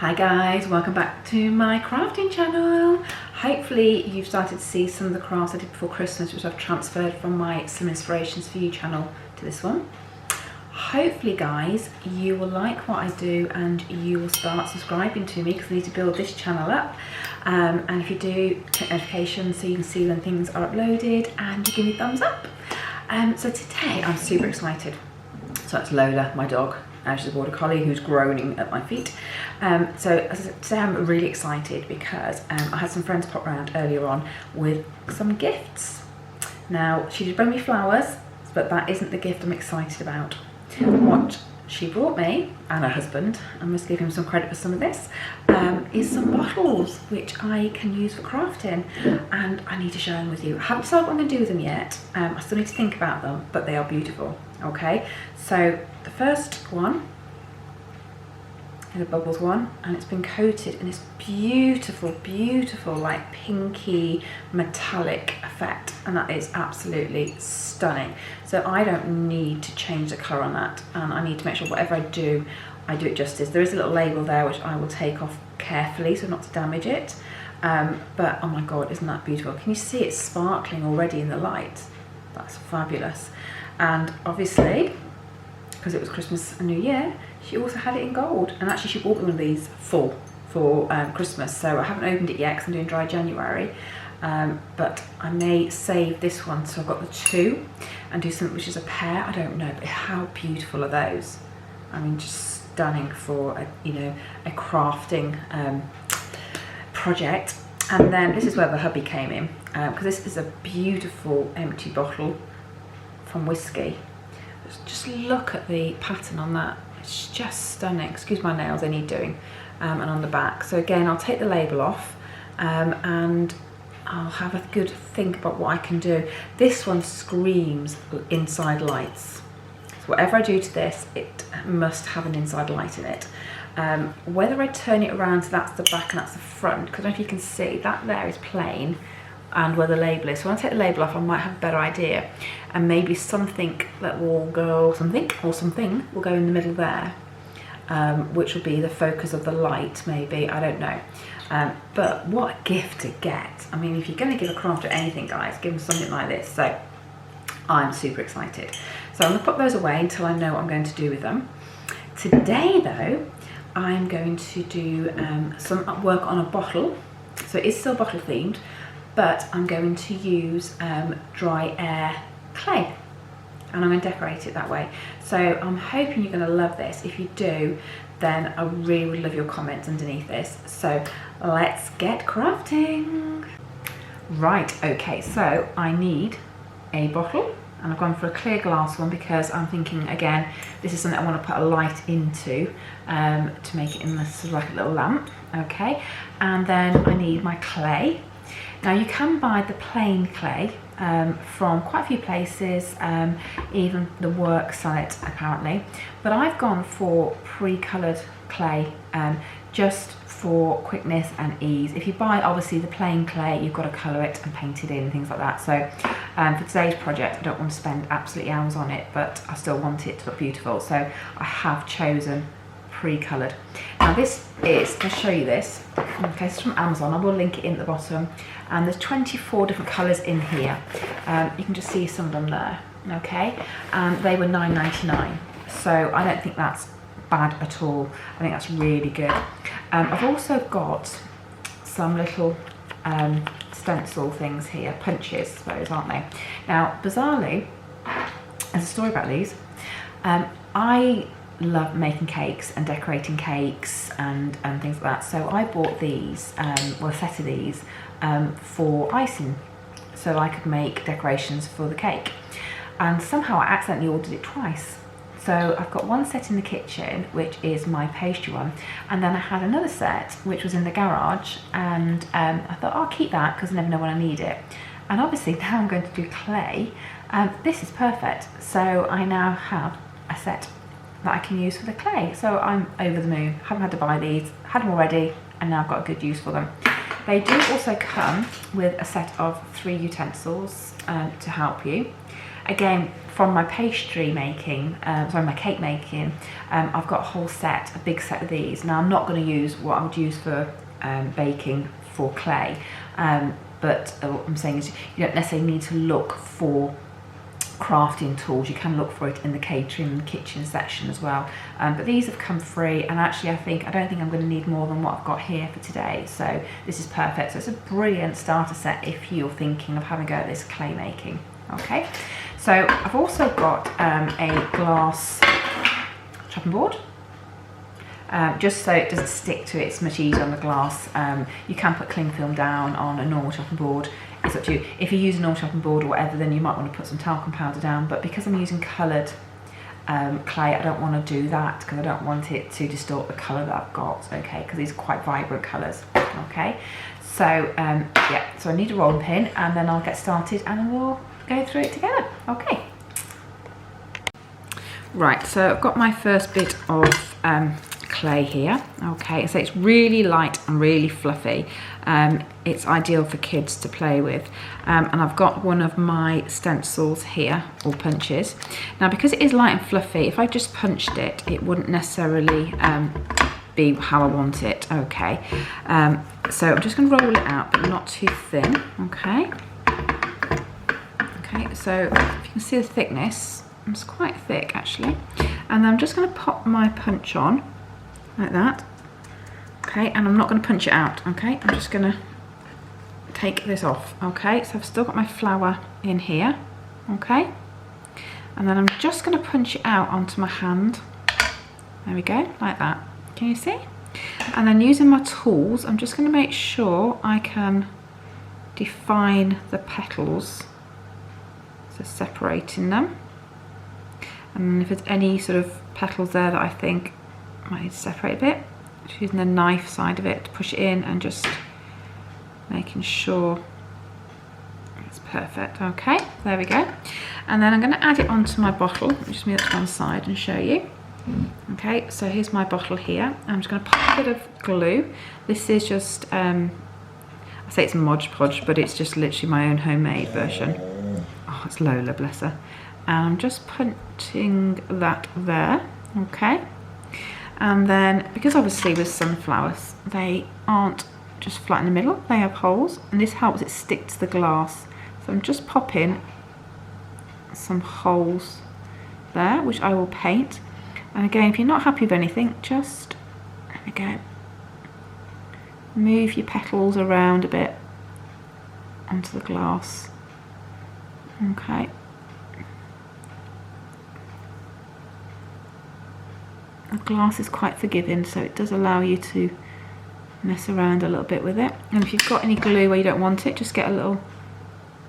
Hi guys, welcome back to my crafting channel. Hopefully you've started to see some of the crafts I did before Christmas, which I've transferred from my Some Inspirations For You channel to this one. Hopefully guys, you will like what I do and you will start subscribing to me because I need to build this channel up. And if you do, click notifications so you can see when things are uploaded and you give me a thumbs up. So today I'm super excited. So that's Lola, my dog. She's a border collie who's groaning at my feet. So as I said, today I'm really excited because I had some friends pop round earlier on with some gifts. Now, she did bring me flowers, but that isn't the gift I'm excited about. What she brought me, and her husband, I must give him some credit for some of this, is some bottles which I can use for crafting, and I need to share them with you. I haven't decided what I'm going to do with them yet. I still need to think about them, but they are beautiful. Okay, so the first one is a bubbles one, and it's been coated in this beautiful, beautiful, like pinky metallic effect, and that is absolutely stunning. So I don't need to change the colour on that, and I need to make sure whatever I do it justice. There is a little label there which I will take off carefully so not to damage it, but oh my god, isn't that beautiful? Can you see it sparkling already in the light? That's fabulous. And obviously, because it was Christmas and New Year, she also had it in gold. And actually she bought me one of these full for Christmas, so I haven't opened it yet because I'm doing dry January. But I may save this one, so I've got the two, and do something which is a pair. I don't know, but how beautiful are those? I mean, just stunning for a crafting project. And then this is where the hubby came in, because this is a beautiful empty bottle from whiskey. Just look at the pattern on that, it's just stunning. Excuse my nails, they need doing. And on the back, so again I'll take the label off, and I'll have a good think about what I can do. This one screams inside lights, so whatever I do to this, it must have an inside light in it. Whether I turn it around so that's the back and that's the front, because I don't know if you can see that there is plain and where the label is. So when I take the label off, I might have a better idea, and maybe something that will go, something will go in the middle there, which will be the focus of the light, maybe, I don't know. But what a gift to get. I mean, if you're going to give a crafter anything, guys, give them something like this. So I'm super excited. So I'm going to put those away until I know what I'm going to do with them. Today though, I'm going to do some work on a bottle. So it is still bottle themed, but I'm going to use dry air clay, and I'm going to decorate it that way. So I'm hoping you're going to love this. If you do, then I really would love your comments underneath this. So let's get crafting. Right, okay, so I need a bottle, and I've gone for a clear glass one because I'm thinking, again, this is something I want to put a light into to make it in this sort of like a little lamp. Okay, and then I need my clay. Now you can buy the plain clay from quite a few places, even the work sell it apparently, but I've gone for pre-coloured clay just for quickness and ease. If you buy obviously the plain clay, you've got to colour it and paint it in and things like that. So for today's project I don't want to spend absolutely hours on it, but I still want it to look beautiful, so I have chosen pre-coloured. Now this is, I'll show you this, okay, it's from Amazon, I will link it in at the bottom, and there's 24 different colours in here. You can just see some of them there, okay, and they were $9.99, so I don't think that's bad at all. I think that's really good. I've also got some little stencil things here, punches I suppose, aren't they? Now bizarrely, there's a story about these. I love making cakes and decorating cakes and things like that, so I bought these, well, a set of these for icing, so I could make decorations for the cake, and somehow I accidentally ordered it twice. So I've got one set in the kitchen, which is my pastry one, and then I had another set which was in the garage, and I thought I'll keep that because I never know when I need it. And obviously now I'm going to do clay, this is perfect, so I now have a set that I can use for the clay. So I'm over the moon. Haven't had to buy these, had them already, and now I've got a good use for them. They do also come with a set of 3 utensils to help you. again, from my pastry making, my cake making, I've got a whole set, a big set of these. Now I'm not going to use what I would use for baking for clay, but what I'm saying is you don't necessarily need to look for crafting tools. You can look for it in the catering and kitchen section as well, but these have come free, and actually I don't think I'm going to need more than what I've got here for today, so this is perfect. So it's a brilliant starter set if you're thinking of having a go at this clay making. Okay, so I've also got a glass chopping board, just so it doesn't stick to it. It's much easier on the glass. You can put cling film down on a normal chopping board. It's up to you. If you use a normal chopping board or whatever, then you might want to put some talcum powder down, but because I'm using coloured clay, I don't want to do that because I don't want it to distort the colour that I've got, okay, because these are quite vibrant colours, okay. So yeah, so I need a rolling pin, and then I'll get started and then we'll go through it together, okay. Right, so I've got my first bit of clay here, okay, so it's really light and really fluffy. It's ideal for kids to play with, and I've got one of my stencils here, or punches. Now because it is light and fluffy, if I just punched it, it wouldn't necessarily be how I want it, okay. So I'm just going to roll it out, but not too thin, okay. Okay, so if you can see the thickness, it's quite thick actually, and I'm just going to pop my punch on like that, okay, and I'm not going to punch it out, okay, I'm just going to take this off, okay. So I've still got my flower in here, okay, and then I'm just going to punch it out onto my hand, there we go, like that, can you see? And then using my tools, I'm just going to make sure I can define the petals, so separating them, and if there's any sort of petals there that I think might need to separate a bit, just using the knife side of it to push it in and just making sure it's perfect, okay, there we go. And then I'm going to add it onto my bottle. Let me just move it to one side and show you. Okay, so here's my bottle here. I'm just going to pop a bit of glue. This is just I say it's Mod Podge, but it's just literally my own homemade version. Oh, it's Lola, bless her. And I'm just punching that there, okay. And then, because obviously with sunflowers, they aren't just flat in the middle, they have holes, and this helps it stick to the glass. So I'm just popping some holes there, which I will paint. And again, if you're not happy with anything, just, there we go, move your petals around a bit onto the glass, okay. The glass is quite forgiving, so it does allow you to mess around a little bit with it. And if you've got any glue where you don't want it, just get a little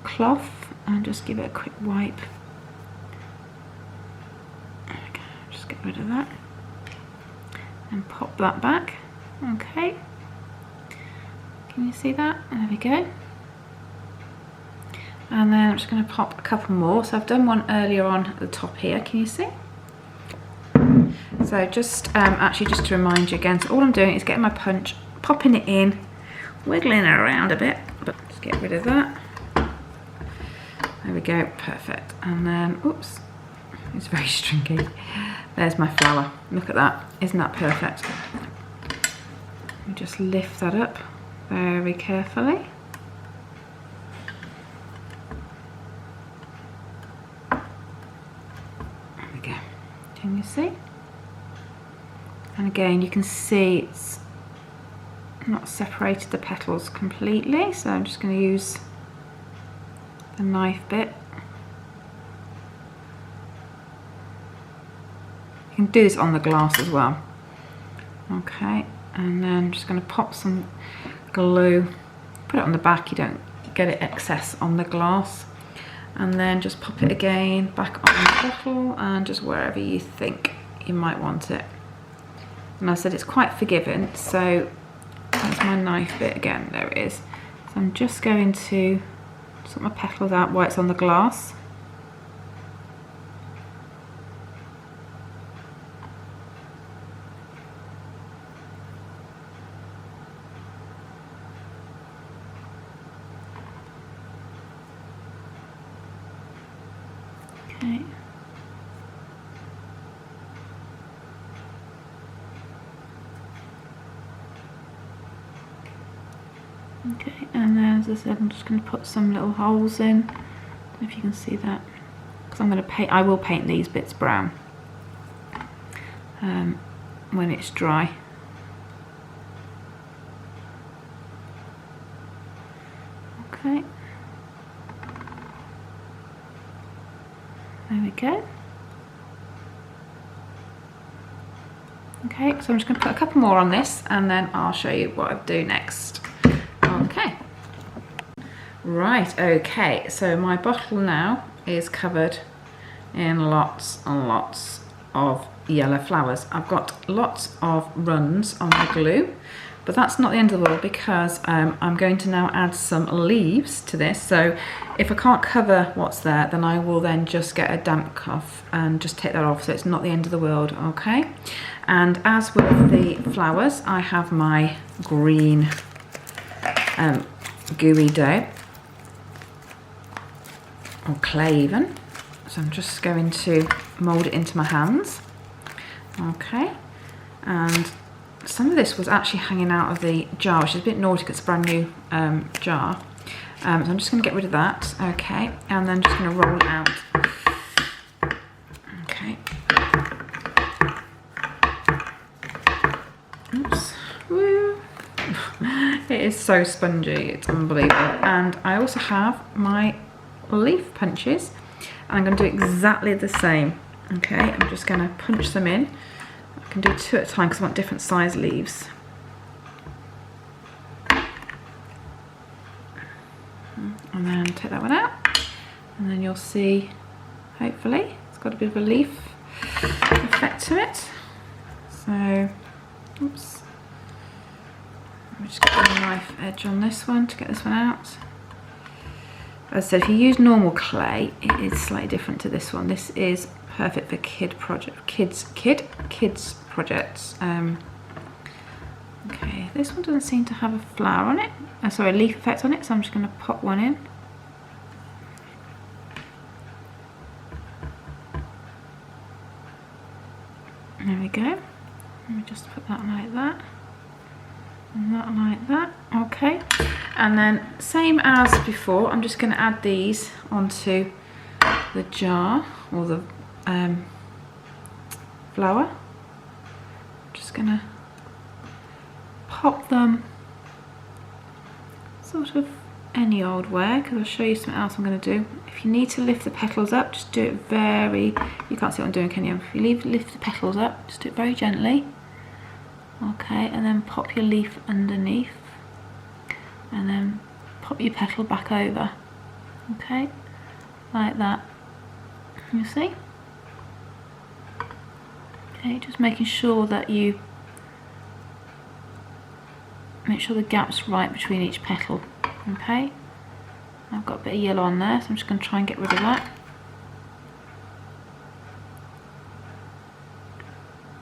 cloth and just give it a quick wipe. There we go, just get rid of that and pop that back, okay. Can you see that? There we go. And then I'm just going to pop a couple more. So I've done one earlier on at the top here, can you see? So just actually just to remind you again, so all I'm doing is getting my punch, popping it in, wiggling it around a bit, but just get rid of that. There we go, perfect. And then, oops, it's very stringy. There's my flower, look at that, isn't that perfect? Let me just lift that up very carefully. There we go, can you see? And again, you can see it's not separated the petals completely, so I'm just going to use the knife bit. You can do this on the glass as well. Okay, and then I'm just going to pop some glue, put it on the back, you don't get it excess on the glass, and then just pop it again back on the bottle and just wherever you think you might want it. And I said it's quite forgiving, so that's my knife bit again, there it is. So I'm just going to sort my petals out while it's on the glass. Okay, and then as I said, I'm just going to put some little holes in. I don't know if you can see that, because I'm going to paint. I will paint these bits brown when it's dry. Okay, there we go. Okay, so I'm just going to put a couple more on this and then I'll show you what I do next. Okay. Right, okay, so my bottle now is covered in lots and lots of yellow flowers. I've got lots of runs on the glue, but that's not the end of the world, because I'm going to now add some leaves to this. So if I can't cover what's there, then I will then just get a damp cloth and just take that off, so it's not the end of the world, okay? And as with the flowers, I have my green gooey dough, or clay even. So I'm just going to mould it into my hands, okay? And some of this was actually hanging out of the jar, which is a bit naughty because it's a brand new jar. So I'm just going to get rid of that, okay? And then just going to roll it out. Okay. Oops. Woo. It is so spongy, it's unbelievable. And I also have my leaf punches, and I'm going to do exactly the same. Okay, I'm just going to punch them in. I can do 2 at a time because I want different size leaves. And then take that one out, and then you'll see, hopefully, it's got a bit of a leaf effect to it. So, oops. Let me just get the knife edge on this one to get this one out. As I said, if you use normal clay, it is slightly different to this one. This is perfect for kids projects. Okay, this one doesn't seem to have a flower on it. Sorry, a leaf effect on it. So I'm just going to pop one in. There we go. Let me just put that like that. And that like that. Okay. And then same as before, I'm just going to add these onto the jar, or the flower. I'm just going to pop them sort of any old way, because I'll show you something else I'm going to do. If you need to lift the petals up, just do it very, you can't see what I'm doing, can you? If you lift the petals up, just do it very gently. Okay, and then pop your leaf underneath, and then pop your petal back over. Okay, like that. You see? Okay, just making sure that you make sure the gap's right between each petal. Okay, I've got a bit of yellow on there, so I'm just going to try and get rid of that.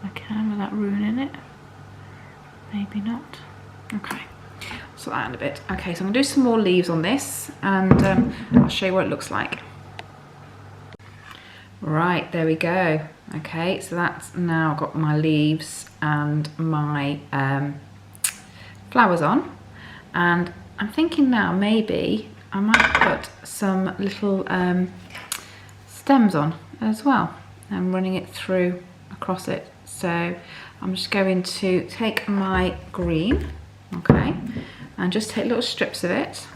I can without ruining it. Maybe not. Okay, sort that out a bit. Okay, so I'm going to do some more leaves on this, and I'll show you what it looks like. Right, there we go. Okay, so that's now got my leaves and my flowers on, and I'm thinking now maybe I might put some little stems on as well, and running it through across it. So I'm just going to take my green, okay, and just take little strips of it.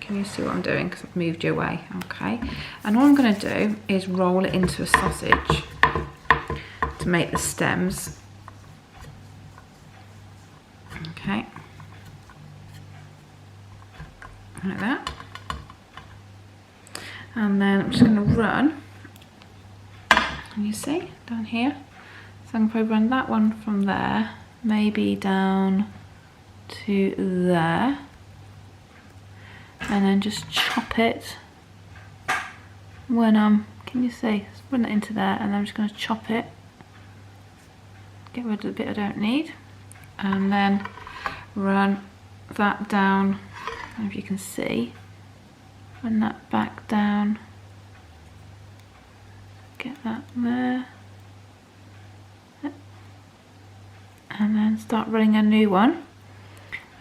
Can you see what I'm doing? Because I've moved you away, okay. And all I'm going to do is roll it into a sausage to make the stems. Okay, like that. And then I'm just going to run, can you see, down here? So I'm going to probably run that one from there, maybe down to there, and then just chop it when can you see, just run it into there, and then I'm just going to chop it, get rid of the bit I don't need, and then run that down, I don't know if you can see, run that back down, get that there, and then start running a new one.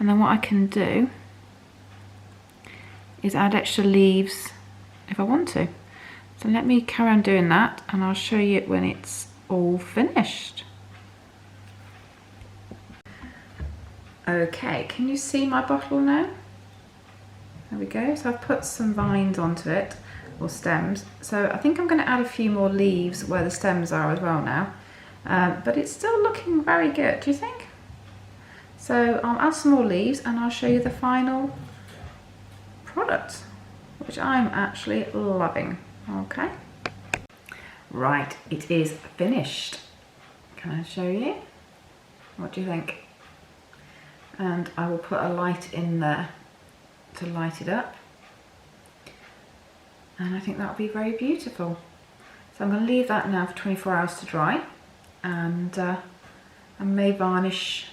And then what I can do is add extra leaves if I want to. So let me carry on doing that and I'll show you when it's all finished. Okay, can you see my bottle now? There we go. So I've put some vines onto it, or stems. So I think I'm going to add a few more leaves where the stems are as well now. But it's still looking very good, do you think? So I'll add some more leaves and I'll show you the final product, which I'm actually loving. Okay. Right, it is finished. Can I show you? What do you think? And I will put a light in there to light it up. And I think that'll be very beautiful. So I'm going to leave that now for 24 hours to dry. And I may varnish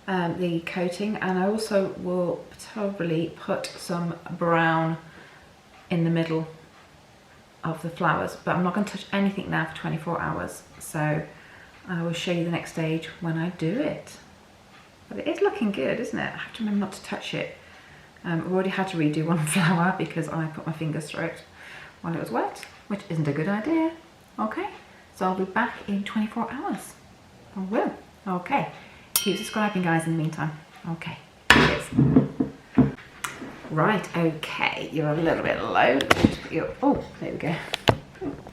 the coating, and I also will probably put some brown in the middle of the flowers, but I'm not going to touch anything now for 24 hours. So I will show you the next stage when I do it. But it is looking good, isn't it? I have to remember not to touch it. I've already had to redo one flower because I put my fingers through it while it was wet, which isn't a good idea. Okay, so I'll be back in 24 hours. I will. Okay, keep subscribing, guys, in the meantime. Okay, cheers. Right, okay, you're a little bit low. Oh, there we go.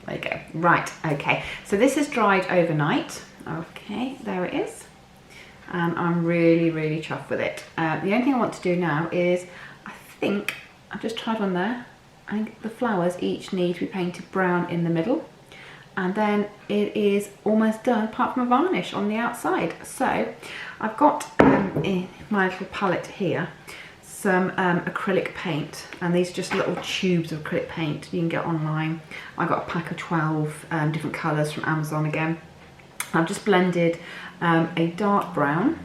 There you go. Right, okay. So this is dried overnight. Okay, there it is. And I'm really, really chuffed with it. The only thing I want to do now is, I think, I've just tried one there. I think the flowers each need to be painted brown in the middle. And then it is almost done, apart from a varnish on the outside. So I've got in my little palette here some acrylic paint, and these are just little tubes of acrylic paint you can get online. I got a pack of 12 different colours from Amazon again. I've just blended a dark brown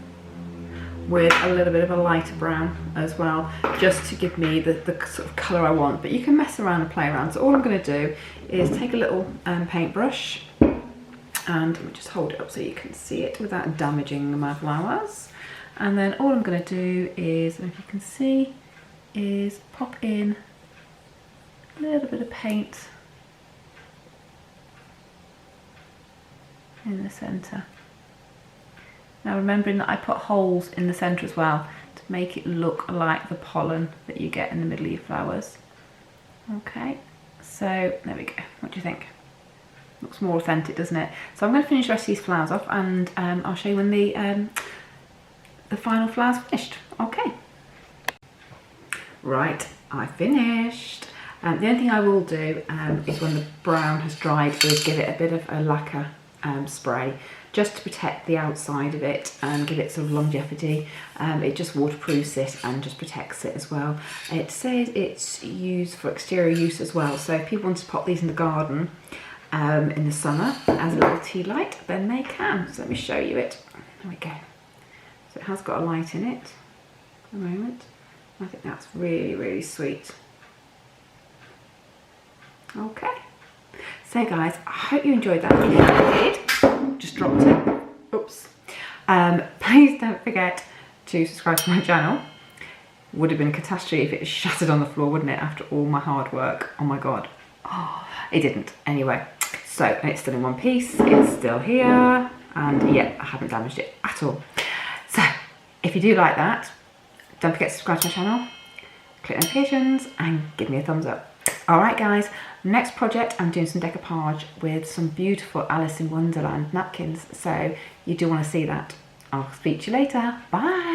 with a little bit of a lighter brown as well, just to give me the sort of colour I want, but you can mess around and play around. So all I'm going to do is take a little paintbrush, and let me just hold it up so you can see it without damaging my flowers. And then all I'm going to do is, if you can see, is pop in a little bit of paint in the centre. Now remembering that I put holes in the centre as well to make it look like the pollen that you get in the middle of your flowers. Okay, so there we go. What do you think? Looks more authentic, doesn't it? So I'm going to finish the rest of these flowers off, and I'll show you when the final flower's finished. Okay. Right, I finished. The only thing I will do is when the brown has dried is give it a bit of a lacquer spray, just to protect the outside of it and give it sort of longevity. It just waterproofs it and just protects it as well. It says it's used for exterior use as well, so if people want to pop these in the garden in the summer as a little tea light, then they can. So let me show you it. There we go. So it has got a light in it at the moment. I think that's really, really sweet. Okay. So guys, I hope you enjoyed that. If you did, just dropped it. Oops. Please don't forget to subscribe to my channel. Would have been a catastrophe if it shattered on the floor, wouldn't it, after all my hard work? Oh my god. Oh, it didn't. Anyway, so it's still in one piece. It's still here. And yeah, I haven't damaged it at all. So, if you do like that, don't forget to subscribe to my channel, click notifications, and give me a thumbs up. Alright guys, next project, I'm doing some decoupage with some beautiful Alice in Wonderland napkins, so you do want to see that. I'll speak to you later. Bye!